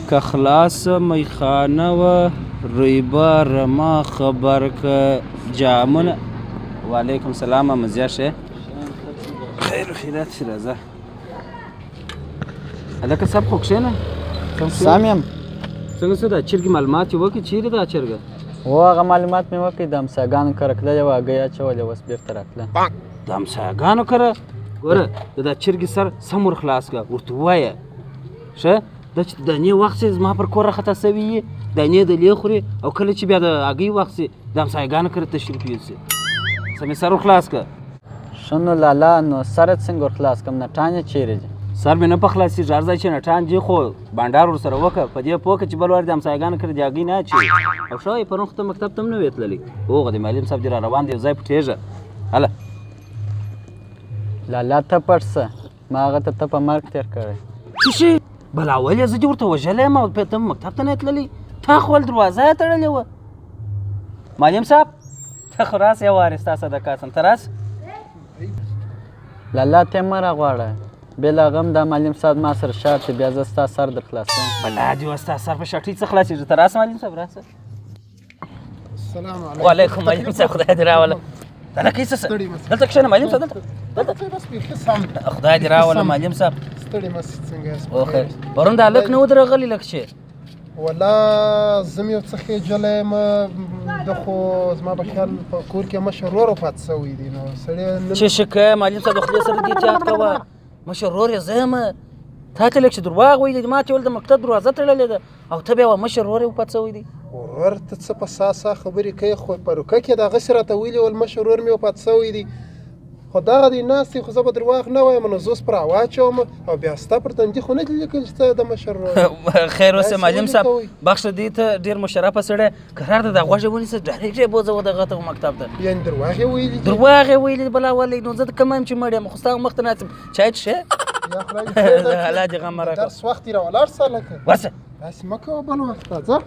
که خلاصه میخانه و رویبه رما خبر که جامونه. وعلیکم سلام مزیا شه خیر و خیرات شي راځه هلکه صاحب خو کښېنه سم یم. څنګه څه ده چرګې معلومات یې وکړي چیرې ده چرګه هو هغه معلومات مې وکړي د همسایګانو کره تللې وه هګۍ اچولې اوس بېرته راتله د همسایګانو کره ګوره د دا چرګې سر سم ور خلاص کړه ورته ووایه ښه دا چې د دانې وخت شي زما پر کور راخطا سوي یي دانې دلې خوري او کله چې بیا د هګۍ وخت شي د همسایګانو کره تشریف یوسي سمې سر ور خلاص کړه ښه نو لالا نو سر یې څنګه ور خلاص کړم نټان یې چیرې دي سر مې نه په خلاصېږي هر ځای چې نټان دي خو بانډار ورسره وکړه په دې پوه کړه چې بل وارې د همسایګانو کره د هګۍ نه اچوي او ښه پرون خو ته مکتب ته هم نه وې تللی هغه د معلم صاحب دې را روان دی یو ځای پټېږه هله لالا ته پټ شه ما هغه ته په مرګ تېر کړی څه شي بلا ولې زه دې ورته وژلی یم او ته مکتب ته نه یې تللی تا خو ول دروازه یې تړلې وه معلم صاحب ته خو راسه یو وارې ستا صدقه سم ته راسه لالا ته مه راغواړه بېله هغه هم دا معلم صاحب ما سره شرط دی بیا زه ستا سر در خلاصوم بلا دې وه ستا سر په شټۍ څه خلاصېږي ته راسه معلم صاحب راسه السلام علیکم وعلیکم معلم صاحب خدای دې راوله دلته څه دلته کښېنه معلم صاحب دلته خدای دې راوله معلم صاحب ستړي مه سئ څنګه یاست او خیر پرون دا هلک نه و درغلی لږ چې والله زه مې یو څه خېجلی یم ده خو زما په خیال په کور کې مشر ورور وفات شوی دی نو سړی چې شکه معلم صاحب د خدای سره دې احتیاط کوه مشر ورور یې زه یم تا ته لږ چې درواغ ویلي دي ما ته ویل د مکتب دروازه تړلې ده او ته بیا وایه مشر ورور یې وفات شوی دی ورور ته څه په سا خبرې کوي خو په روکه کې دغسې راته ویلي ول مشر ورور مې وفات شوی دی خو دغه دی ناست دی خو زه به درواغ نه وایم نو زه اوس پر واچوم او بیا ستا پر تندي خو نه دي لیکل چې ته د مشر ورور خیر اوسه معلم صاحب بخښه دې ته ډېر مشرفه سړی قرار ده دا غوږه ونیسه ډایرکټ یې بوځوه دغه ته مکتب ته یعنې درواغ یې ویلي دي درواغ یې ویلي دي بلا ولې نو زه د کوم یم چې مړ یم خو ستا مخ ته ناست یم چای څښې الله دې غم راکړه درس وخت یې راولاړ سه لکه ورشه داسې مه کوه بل وخت ته ځه